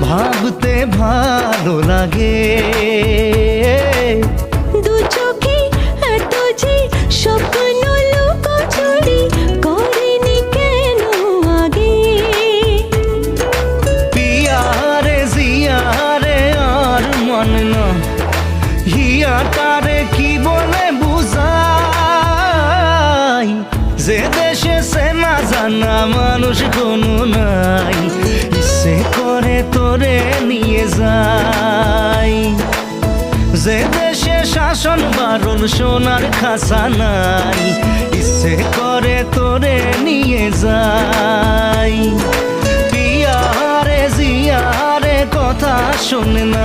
ভাবতে ভালো লাগে। দু চোখে এত যে স্বপ্ন লুকোচুরি করেনি কেন আগে? পিয়ারে জিয়ারে আর মানে না, হিয়াটারে কি বলে বুঝাই? যে দেশে সে না জানা মানুষ কোনো নাই, ইচ্ছে করে তোরে নিয়ে যাই। যে দেশে শাসন বারণ সোনার খাসা নাই, ইচ্ছে করে তোরে নিয়ে যাই। পিয়ারে জিয়ারে কথা শোনে না,